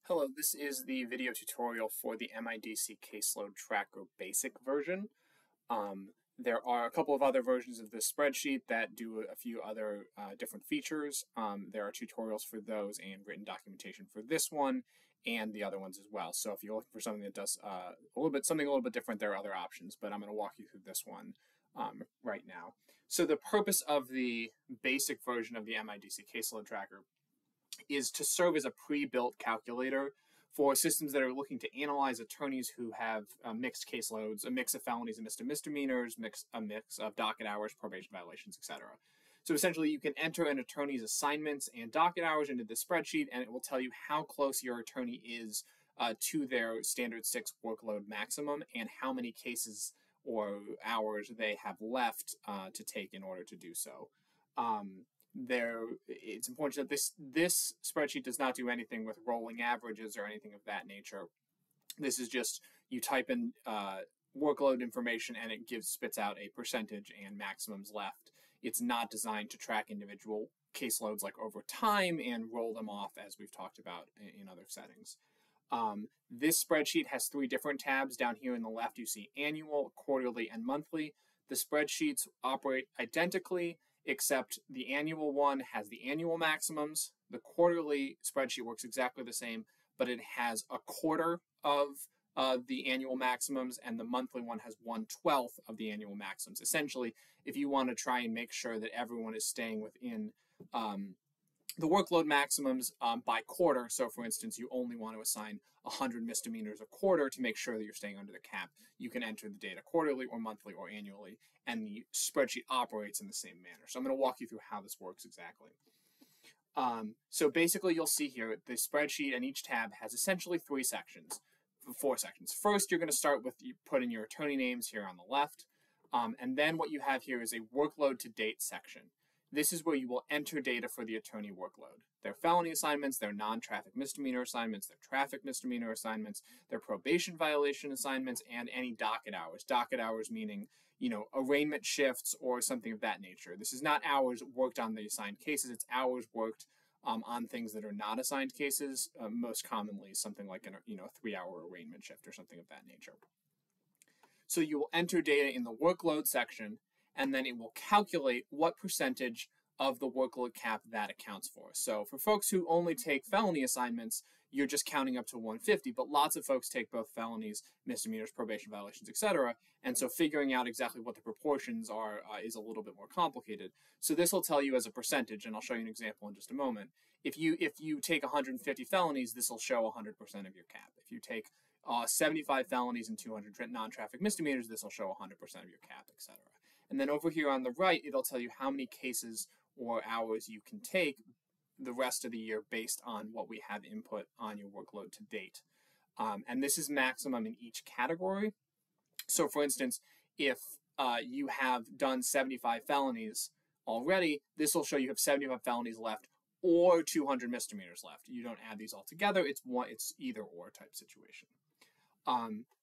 Hello, this is the video tutorial for the MIDC Caseload Tracker basic version. There are a couple of other versions of this spreadsheet that do a few other different features. There are tutorials for those and written documentation for this one and the other ones as well. So if you're looking for something that does something a little bit different, there are other options, but I'm going to walk you through this one right now. So the purpose of the basic version of the MIDC Caseload Tracker is to serve as a pre-built calculator for systems that are looking to analyze attorneys who have mixed caseloads, a mix of felonies and misdemeanors, a mix of docket hours, probation violations, etc. So essentially, you can enter an attorney's assignments and docket hours into this spreadsheet, and it will tell you how close your attorney is to their standard 6 workload maximum and how many cases or hours they have left to take in order to do so. It's important to note this spreadsheet does not do anything with rolling averages or anything of that nature. This is just you type in workload information and it spits out a percentage and maximums left. It's not designed to track individual caseloads like over time and roll them off as we've talked about in other settings. This spreadsheet has 3 different tabs. Down here in the left you see annual, quarterly, and monthly. The spreadsheets operate identically, except the annual one has the annual maximums. The quarterly spreadsheet works exactly the same, but it has a quarter of the annual maximums, and the monthly one has 1/12 of the annual maximums. Essentially, if you want to try and make sure that everyone is staying within the workload maximums by quarter, so for instance, you only want to assign 100 misdemeanors a quarter to make sure that you're staying under the cap, you can enter the data quarterly or monthly or annually, and the spreadsheet operates in the same manner. So I'm going to walk you through how this works exactly. So basically, you'll see here the spreadsheet and each tab has essentially 4 sections. First, you're going to start with you put in your attorney names here on the left, and then what you have here is a workload to date section. This is where you will enter data for the attorney workload. Their felony assignments, their non-traffic misdemeanor assignments, their traffic misdemeanor assignments, their probation violation assignments, and any docket hours. Docket hours meaning, arraignment shifts or something of that nature. This is not hours worked on the assigned cases, it's hours worked on things that are not assigned cases, most commonly something like a 3-hour arraignment shift or something of that nature. So you will enter data in the workload section, and then it will calculate what percentage of the workload cap that accounts for. So for folks who only take felony assignments, you're just counting up to 150, but lots of folks take both felonies, misdemeanors, probation violations, etc. And so figuring out exactly what the proportions are is a little bit more complicated. So this will tell you as a percentage, and I'll show you an example in just a moment. If you take 150 felonies, this will show 100% of your cap. If you take 75 felonies and 200 non-traffic misdemeanors, this will show 100% of your cap, etc. And then over here on the right, it'll tell you how many cases or hours you can take the rest of the year based on what we have input on your workload to date. And this is maximum in each category. So for instance, if you have done 75 felonies already, this will show you have 75 felonies left or 200 misdemeanors left. You don't add these all together. It's either or type situation.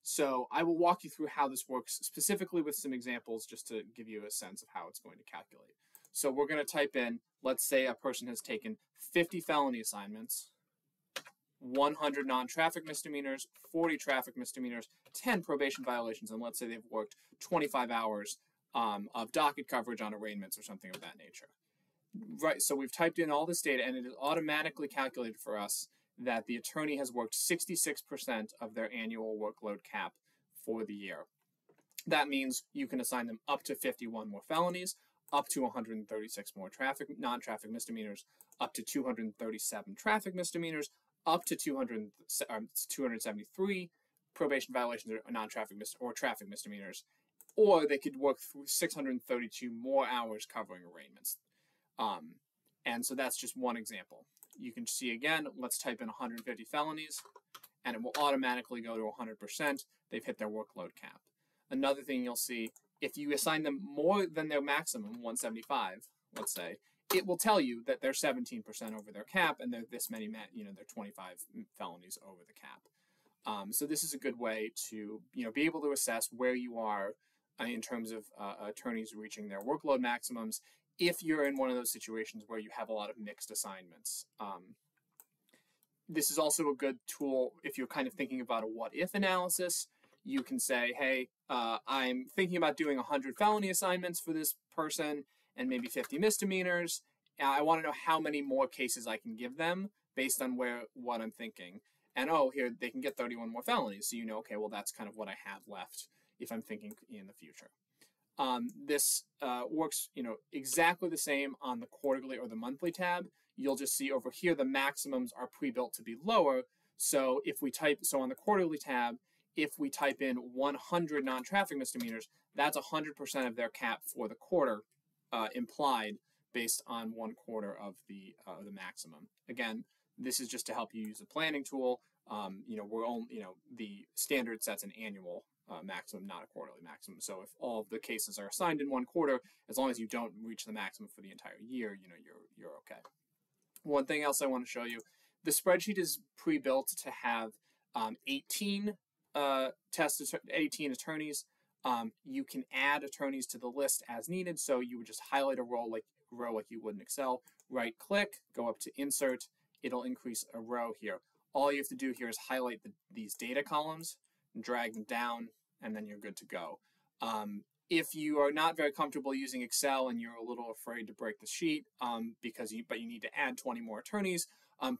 So I will walk you through how this works specifically with some examples just to give you a sense of how it's going to calculate. So we're going to type in, let's say a person has taken 50 felony assignments, 100 non-traffic misdemeanors, 40 traffic misdemeanors, 10 probation violations, and let's say they've worked 25 hours of docket coverage on arraignments or something of that nature. Right, so we've typed in all this data and it is automatically calculated for us that the attorney has worked 66% of their annual workload cap for the year. That means you can assign them up to 51 more felonies, up to 136 more non-traffic misdemeanors, up to 237 traffic misdemeanors, up to 273 probation violations or non-traffic traffic misdemeanors, or they could work through 632 more hours covering arraignments. And so that's just one example. You can see again, let's type in 150 felonies, and it will automatically go to 100%. They've hit their workload cap. Another thing you'll see, if you assign them more than their maximum, 175, let's say, it will tell you that they're 17% over their cap, and they're this many, they're 25 felonies over the cap. So this is a good way to, be able to assess where you are in terms of attorneys reaching their workload maximums if you're in one of those situations where you have a lot of mixed assignments. This is also a good tool if you're kind of thinking about a what-if analysis. You can say, hey, I'm thinking about doing 100 felony assignments for this person and maybe 50 misdemeanors. I want to know how many more cases I can give them based on what I'm thinking. And oh, here, they can get 31 more felonies. So you know, okay, well, that's kind of what I have left if I'm thinking in the future. This works, exactly the same on the quarterly or the monthly tab. You'll just see over here the maximums are pre-built to be lower. So if we so on the quarterly tab, if we type in 100 non-traffic misdemeanors, that's 100% of their cap for the quarter implied based on 1/4 of the maximum. Again, this is just to help you use a planning tool. The standard sets an annual maximum, not a quarterly maximum. So if all of the cases are assigned in 1/4, as long as you don't reach the maximum for the entire year, you're okay. One thing else I want to show you, the spreadsheet is pre-built to have 18 18 attorneys. You can add attorneys to the list as needed. So you would just highlight a row like you would in Excel, right click, go up to insert, it'll increase a row here. All you have to do here is highlight these data columns, drag them down, and then you're good to go. If you are not very comfortable using Excel and you're a little afraid to break the sheet but you need to add 20 more attorneys,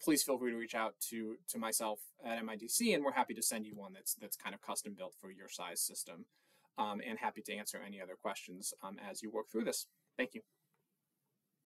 please feel free to reach out to myself at MIDC, and we're happy to send you one that's kind of custom built for your size system, and happy to answer any other questions as you work through this. Thank you.